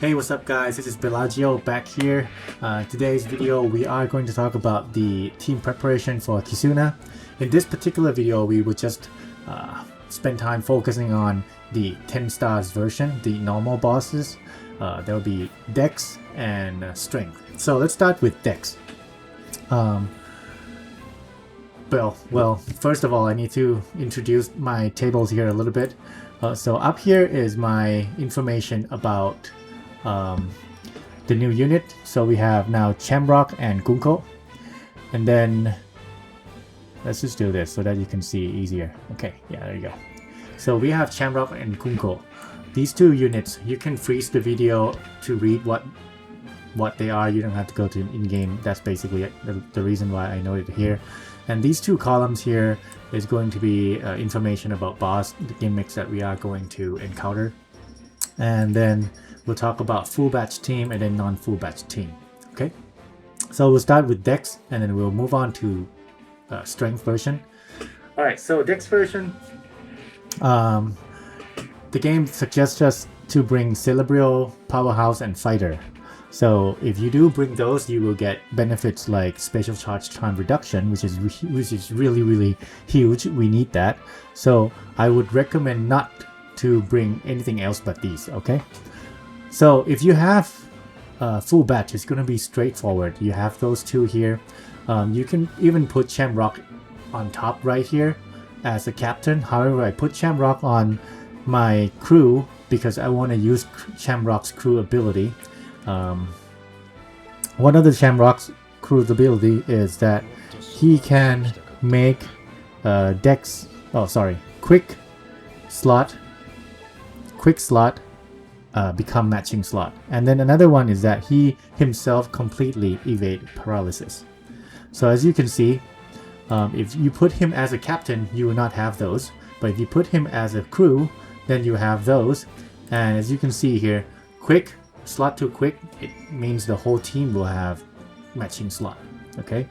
Hey, what's up guys, this is Bellagio back here. Today's video we are going to talk about the team preparation for Kizuna. In this particular video we will just spend time focusing on the 10 stars version, the normal bosses. There will be Dex and Strength. So let's start with Dex. Well, first of all I need to introduce my tables here a little bit. So up here is my information about the new unit. So we have now Shamrock and Gunko, and then let's just do this so that you can see easier. Okay, yeah, there you go. So we have Shamrock and Gunko. These two units, you can freeze the video to read what they are. You don't have to go to in-game. That's basically the reason why I noted here. And these two columns here is going to be information about boss, the gimmicks that we are going to encounter, and then we'll talk about full batch team and then non-full batch team. Okay, so we'll start with Dex and then we'll move on to Strength version. Alright, so Dex version, the game suggests us to bring Celebrio, Powerhouse, and Fighter. So if you do bring those, you will get benefits like special charge time reduction, which is really huge. We need that. So I would recommend not to bring anything else but these. Okay. So if you have full batch, it's going to be straightforward. You have those two here. You can even put Shamrock on top right here as a captain. However, I put Shamrock on my crew because I want to use Shamrock's crew ability. One of the Shamrock's crew's ability is that he can make quick slot become matching slot. And then another one is that he himself completely evade paralysis. So as you can see, if you put him as a captain, you will not have those. But if you put him as a crew, then you have those. And as you can see here, quick slot to quick, it means the whole team will have matching slot. Okay,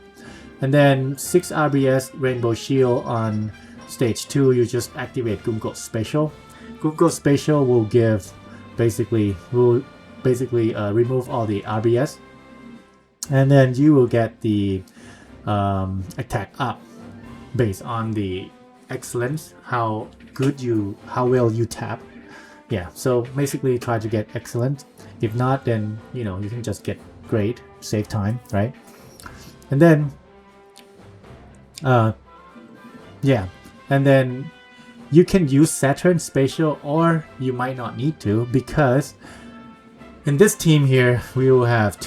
and then 6 RBS Rainbow Shield on stage 2. You just activate Gunko's special. Gunko's special will basically remove all the RBS, and then you will get the attack up based on the excellence, how well you tap. Yeah, so basically try to get excellent. If not, then you can just get great, save time, right? And then and then you can use Saturn Spatial, or you might not need to, because in this team here we will have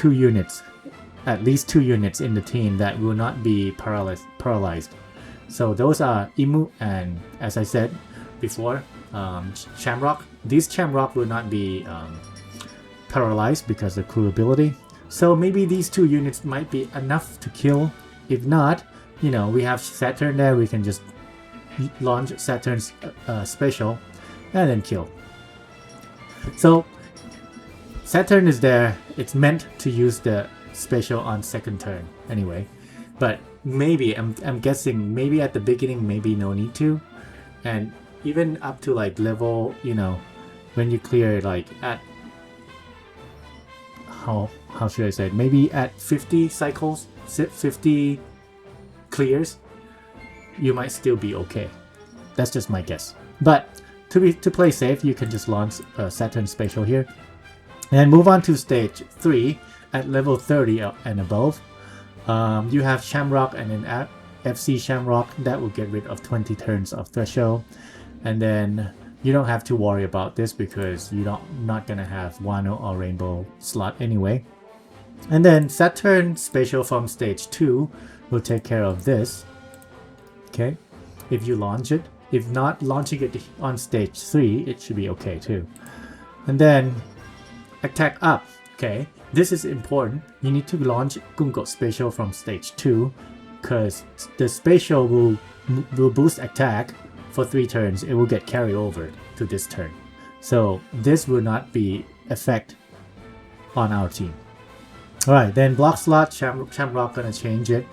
at least two units in the team that will not be paralyzed. So those are Imu and, as I said before, Shamrock. These Shamrock will not be paralyzed because of crew ability. So maybe these two units might be enough to kill. If not, we have Saturn there. We can just launch Saturn's special and then kill. So Saturn is there. It's meant to use the special on second turn anyway. But maybe I'm guessing maybe at the beginning, maybe no need to, and even up to like level, when you clear like at how should I say it? Maybe at 50 cycles, 50 clears, you might still be okay. That's just my guess. But to play safe, you can just launch Saturn Spatial here and move on to stage 3 at level 30 and above. You have Shamrock and then FC Shamrock that will get rid of 20 turns of threshold, and then you don't have to worry about this because you're not gonna have Wano or Rainbow slot anyway. And then Saturn Spatial from stage 2 will take care of this. Okay, if you launch it. If not, launching it on stage 3, it should be okay too. And then attack up. Okay, this is important. You need to launch Gunko Spatial from stage 2 because the Spatial will boost attack for 3 turns. It will get carried over to this turn. So this will not be effect on our team. Alright, then block slot, Shamrock gonna change it.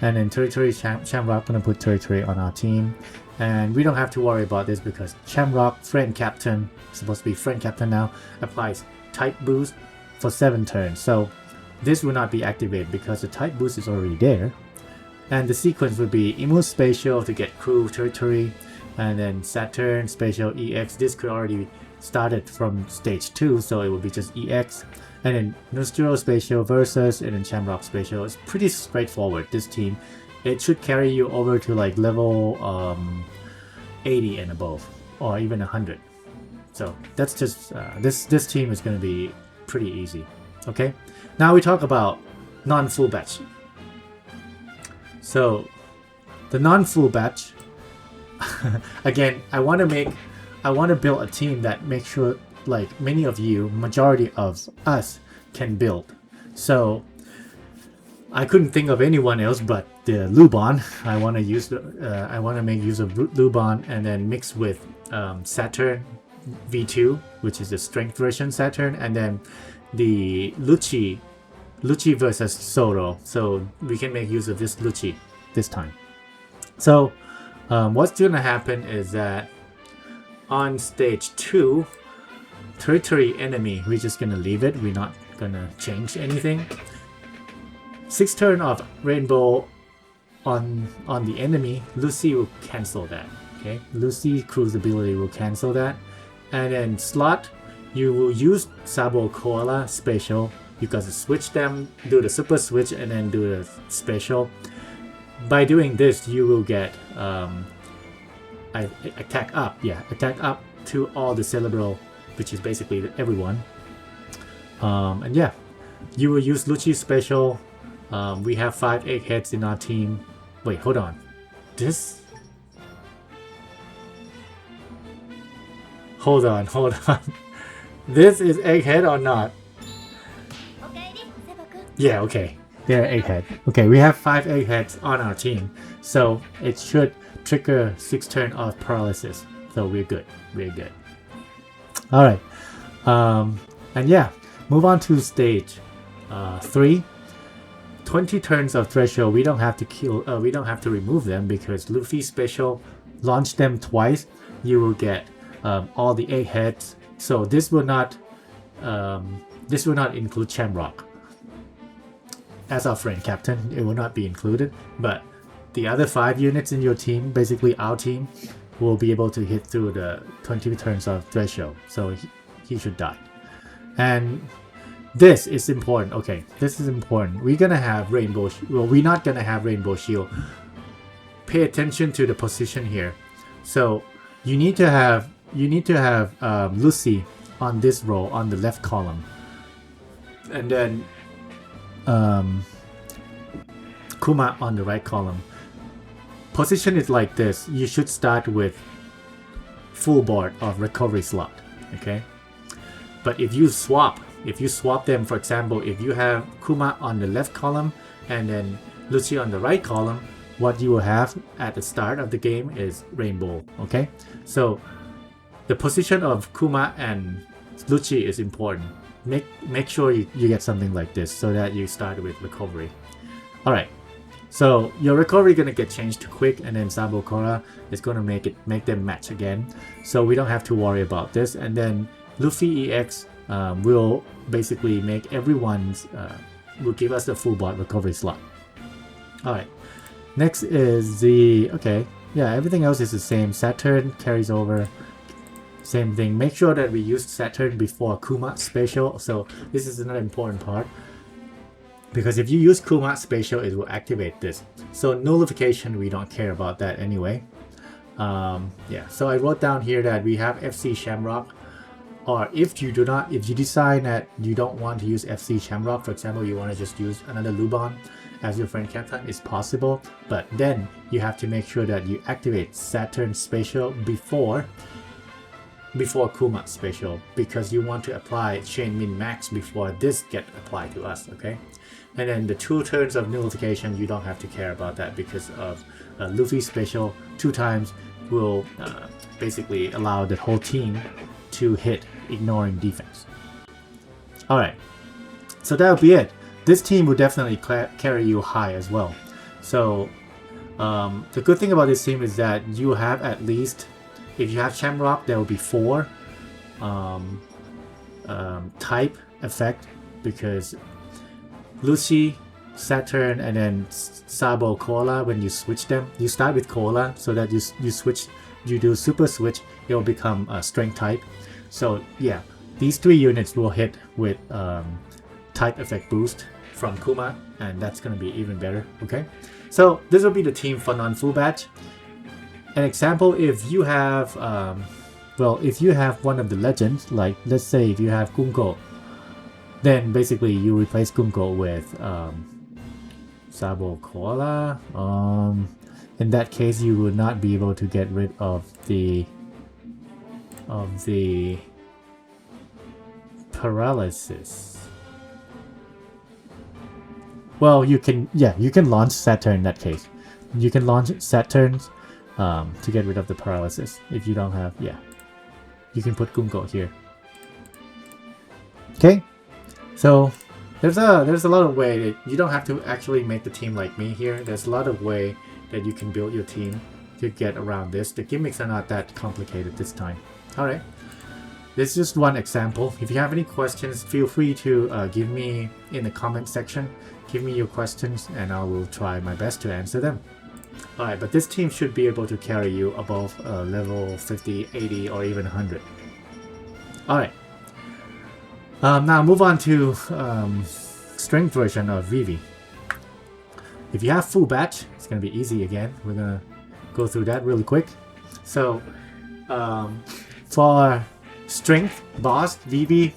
And then territory, Shamrock gonna put territory on our team. And we don't have to worry about this because Shamrock, friend captain, supposed to be friend captain now, applies type boost for 7 turns. So this will not be activated because the type boost is already there. And the sequence would be Imu Spatial to get crew territory, and then Saturn Spatial EX. This could already started from stage 2, so it would be just EX. And then Nostro Spatial versus, and then Shamrock Spatial. It's pretty straightforward, this team. It should carry you over to like level 80 and above, or even 100. So that's just, this team is going to be pretty easy. Okay, now we talk about non-full batch. So the non-full batch, again, I want to build a team that makes sure like many of you, majority of us, can build. So I couldn't think of anyone else but the Lubon. I want to use the I want to make use of Lubon and then mix with Saturn V2, which is the strength version Saturn, and then the Lucci versus Soro. So we can make use of this Lucci this time. So what's going to happen is that on stage 2, territory enemy, we're just going to leave it. We're not going to change anything. 6 turn of rainbow on the enemy, Lucy will cancel that. Okay, Lucy cruise ability will cancel that. And then slot, you will use Sabo Koala special. You got to switch them, do the super switch, and then do the special. By doing this, you will get attack up. Yeah, attack up to all the cerebral, which is basically everyone. And yeah, you will use Lucci special. We have 5 eggheads in our team. Wait, hold on. This? Hold on. This is egghead or not? Yeah, okay. They're egghead. Okay, we have 5 eggheads on our team. So it should trigger 6 turn of paralysis. So we're good. We're good. Alright. And yeah, move on to stage 3. 20 turns of threshold. We don't have to kill. We don't have to remove them because Luffy special launch them twice. You will get all the eggheads. So this will not include Shamrock as our friend captain. It will not be included. But the other 5 units in your team, basically our team, will be able to hit through the 20 turns of threshold. So he should die. And this is important. Okay, this is important. We're gonna have rainbow. Well, we're not gonna have rainbow shield. Pay attention to the position here. So you need to have Lucy on this row on the left column, and then Kuma on the right column. Position is like this. You should start with full board of recovery slot. Okay, but if you swap them, for example, if you have Kuma on the left column and then Lucy on the right column, what you will have at the start of the game is rainbow. Okay, so the position of Kuma and Lucy is important. Make sure you get something like this so that you start with recovery. Alright, so your recovery gonna get changed to quick, and then Sabo Kora is gonna make them match again. So we don't have to worry about this. And then Luffy EX will basically make everyone's will give us the full board recovery slot. Alright, next is the everything else is the same. Saturn carries over, same thing. Make sure that we use Saturn before Kuma special. So this is another important part, because if you use Kuma special, it will activate this. So nullification, we don't care about that anyway. So I wrote down here that we have FC Shamrock. Or if you decide that you don't want to use FC Shamrock, for example, you want to just use another Lubon as your friend captain, it's possible. But then you have to make sure that you activate Saturn Spatial before Kuma Spatial, because you want to apply Chain Min Max before this get applied to us, okay? And then the 2 turns of nullification, you don't have to care about that because of Luffy Spatial 2 times will basically allow the whole team to hit, ignoring defense. Alright, so that'll be it. This team will definitely carry you high as well. So the good thing about this team is that you have at least, if you have Shamrock, there will be 4 type effect, because Lucy, Saturn, and then Sabo, Cola, when you switch them, you start with Cola, so that you switch, you do super switch, it will become a strength type. So yeah, these 3 units will hit with type effect boost from Kuma, and that's gonna be even better. Okay, so this will be the team for non-full batch. An example, if you have well, if you have one of the legends, like let's say if you have Gungo, then basically you replace Gungo with Sabo, Koala. In that case, you would not be able to get rid of the paralysis. Well, you can, yeah, you can launch Saturn in that case. You can launch Saturn to get rid of the paralysis if you don't have, yeah. You can put Gungo here. Okay, so there's a lot of way that you don't have to actually make the team like me here. There's a lot of way that you can build your team to get around this. The gimmicks are not that complicated this time. Alright, this is just one example. If you have any questions, feel free to give me in the comment section. Give me your questions and I will try my best to answer them. Alright, but this team should be able to carry you above level 50, 80, or even 100. Alright. Now move on to strength version of Vivi. If you have full batch, it's going to be easy again. We're going to go through that really quick. So for strength boss Vivi,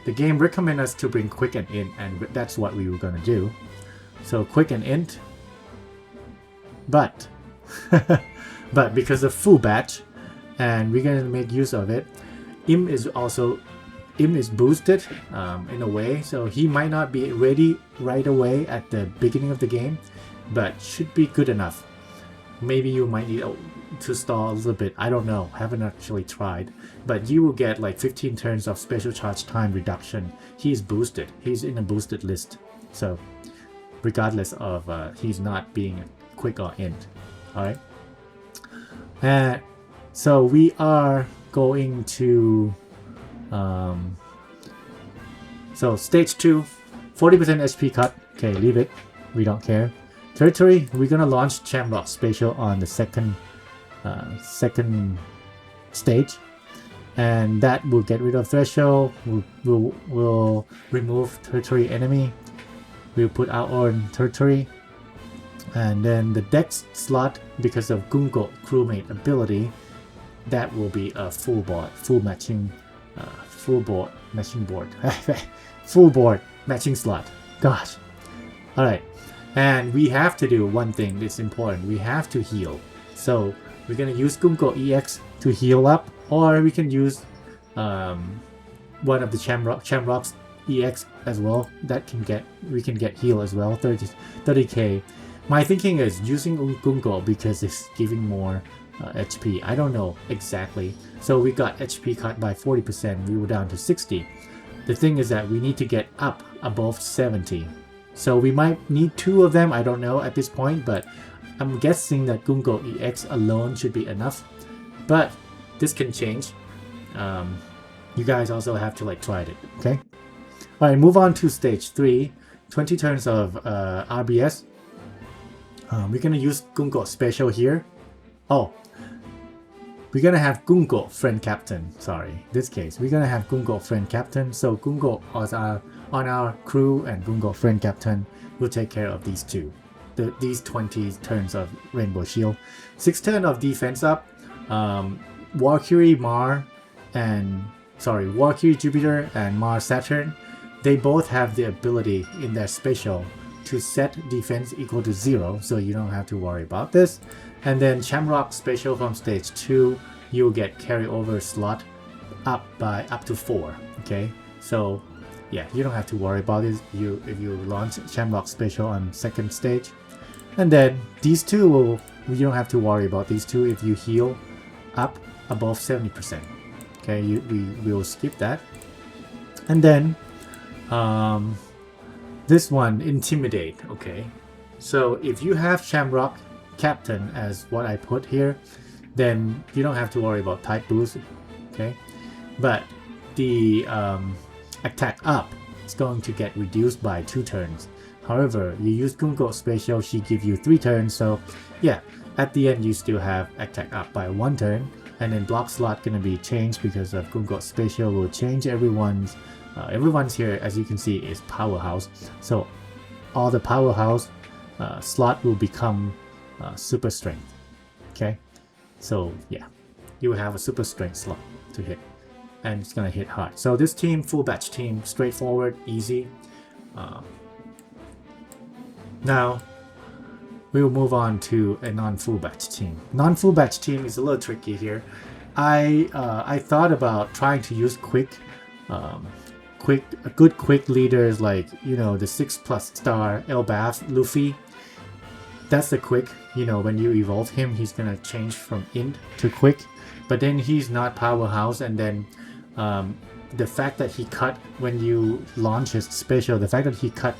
the game recommends us to bring quick and int, and that's what we were going to do. So quick and int. But because of full batch, and we're gonna make use of it, Im is boosted in a way, so he might not be ready right away at the beginning of the game, but should be good enough. Maybe you might need to stall a little bit, I don't know, haven't actually tried, but you will get like 15 turns of special charge time reduction. He's boosted, he's in a boosted list, so regardless of he's not being quick or int. Alright, so we are going to so stage 2, 40% HP cut. Okay, leave it, we don't care. Territory, we're gonna launch Shamrock Spatial on the second stage, and that will get rid of threshold. We'll remove territory enemy. We'll put our own territory. And then the Dex slot, because of Gungo crewmate ability, that will be a full board matching slot. Gosh. Alright. And we have to do one thing that's important. We have to heal. So we're gonna use Gungo EX to heal up, or we can use one of the Shamrock's EX as well. We can get heal as well. 30k. My thinking is using Gungo because it's giving more HP. I don't know exactly. So we got HP cut by 40%. We were down to 60. The thing is that we need to get up above 70. So we might need 2 of them. I don't know at this point, but I'm guessing that Gungo EX alone should be enough. But this can change. You guys also have to like try it. Okay. All right. Move on to stage 3. 20 turns of RBS. We're gonna use Gungo Special here. Oh, we're gonna have Gungo Friend Captain. Sorry, this case we're gonna have Gungo Friend Captain. So Gungo is on our crew, and Gungo Friend Captain will take care of these 2. These 20 turns of Rainbow Shield. 6 turns of defense up. Valkyrie Jupiter and Mars Saturn. They both have the ability in their special to set defense equal to 0, so you don't have to worry about this. And then Shamrock Special from stage 2, you'll get carryover slot up to 4. Okay, so yeah, you don't have to worry about it if you launch Shamrock Special on second stage. And then these 2 you don't have to worry about these 2 if you heal up above 70%. Okay, we will skip that. And then this one, Intimidate. Okay, so if you have Shamrock Captain as what I put here, then you don't have to worry about type boost. Okay, but the attack up, it's going to get reduced by 2 turns. However, you use Gungo Special, she gives you 3 turns, so yeah, at the end you still have attack up by 1 turn, and then block slot gonna be changed because of Gungo Special will change everyone's here, as you can see, is powerhouse. So all the powerhouse slot will become super strength. Okay, so yeah, you will have a super strength slot to hit, and it's gonna hit hard. So this team, full batch team, straightforward, easy. Now we will move on to a non-full batch team. Non-full batch team is a little tricky here. I thought about trying to use good quick leaders like, you know, the 6+ star Elbaf Luffy. That's the quick, you know, when you evolve him, he's gonna change from int to quick, but then he's not powerhouse, and then the fact that he cut when you launch his special, the fact that he cut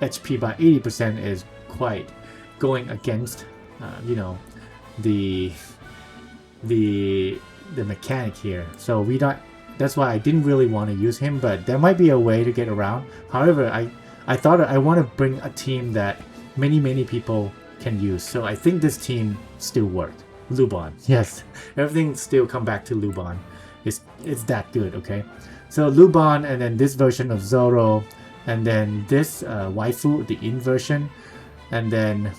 HP by 80% is quite going against, you know, the mechanic here. So we don't. That's why I didn't really want to use him, but there might be a way to get around. However, I thought I want to bring a team that many people can use. So I think this team still worked. Lubon, yes, everything still come back to Lubon. It's that good, okay? So Lubon, and then this version of Zoro, and then this waifu, the in version, and then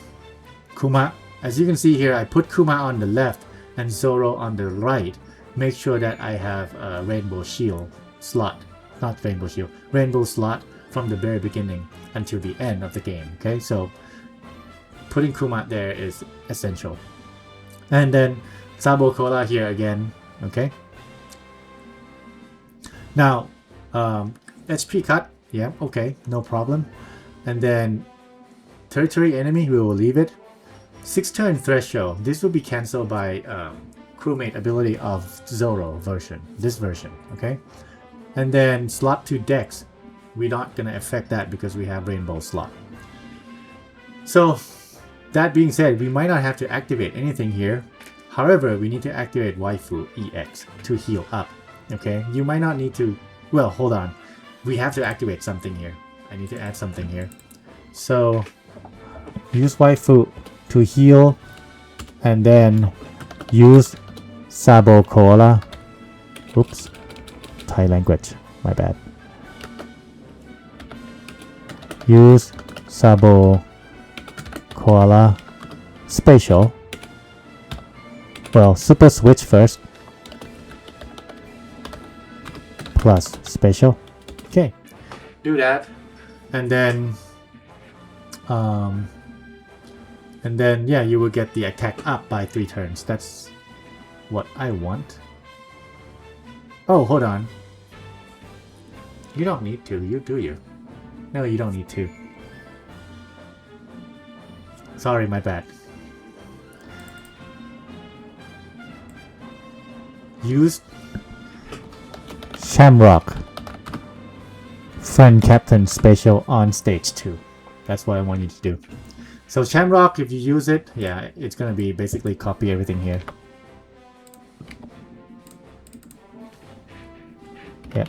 Kuma. As you can see here, I put Kuma on the left and Zoro on the right. Make sure that I have a rainbow shield slot, not rainbow shield, rainbow slot from the very beginning until the end of the game. Okay, so putting Kuma there is essential. And then Sabo Cola here again. Okay. Now, HP cut. Yeah, okay, no problem. And then territory enemy, we will leave it. 6-turn threshold. This will be cancelled by crewmate ability of Zoro version, this version, okay? And then slot to Dex, we're not gonna affect that because we have rainbow slot. So that being said, we might not have to activate anything here. However, we need to activate waifu EX to heal up, okay? You might not need to, well, hold on. We have to activate something here. I need to add something here. So use waifu to heal, and then use Sabo Cola. Oops, Thai language, my bad. Use Sabo Cola Special. Well, Super Switch first. Plus Special. Okay, do that, and then yeah, you will get the attack up by 3 turns. That's what I want. Oh, hold on. You don't need to, do you? No, you don't need to. Sorry, my bad. Use Shamrock Friend Captain Special on stage 2. That's what I want you to do. So Shamrock, if you use it, yeah, it's gonna be basically copy everything here. Yep.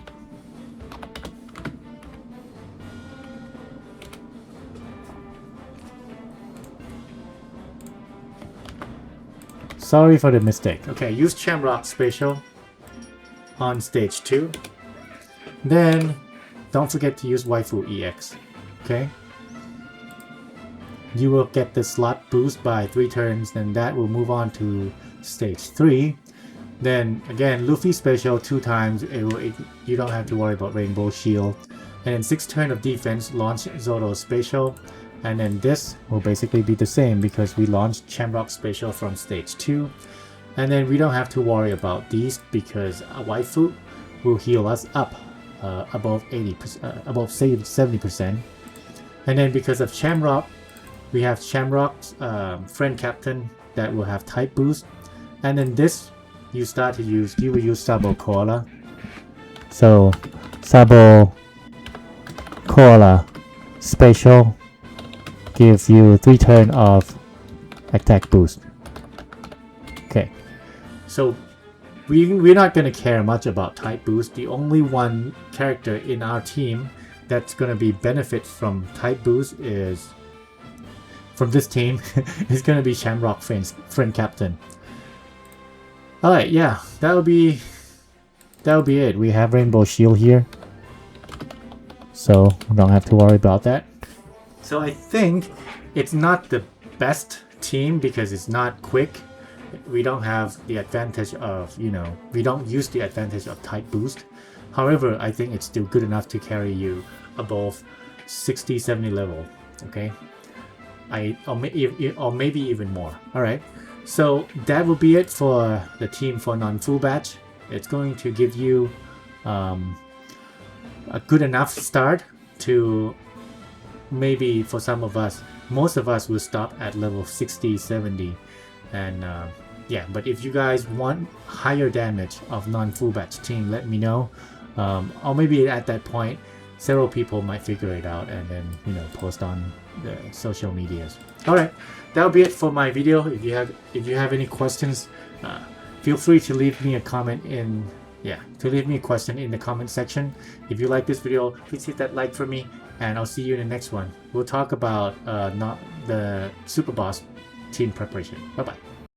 Sorry for the mistake. Okay, use Shamrock Special on stage 2. Then don't forget to use waifu EX. Okay? You will get the slot boost by 3 turns, then that will move on to stage 3. Then again, Luffy special 2 times, you don't have to worry about Rainbow Shield. And then 6 turn of defense, launch Zoro special. And then this will basically be the same because we launched Shamrock special from stage 2. And then we don't have to worry about these because a waifu will heal us up above 80%, above 70%. And then because of Shamrock, we have Shamrock's friend captain that will have type boost. And then this, you will use Sabo Cola. So Sabo Cola special gives you 3 turn of attack boost. Okay, so we're not gonna care much about type boost. The only one character in our team that's gonna be benefit from type boost is from this team is gonna be Shamrock friend captain. Alright, yeah, that'll be it. We have Rainbow Shield here, so we don't have to worry about that. So I think it's not the best team because it's not quick. We don't have the advantage of, you know, we don't use the advantage of type boost. However, I think it's still good enough to carry you above 60-70 level, okay? Or maybe even more. Alright, so that will be it for the team for non-full batch. It's going to give you a good enough start to, maybe for some of us, most of us will stop at level 60-70, and yeah, but if you guys want higher damage of non-full batch team, let me know. Or maybe at that point several people might figure it out and then, you know, post on the social medias. Alright, that'll be it for my video. If you have any questions, feel free to leave me a comment in a question in the comment section. If you like this video, please hit that like for me, and I'll see you in the next one. We'll talk about not the Super Boss team preparation. Bye bye.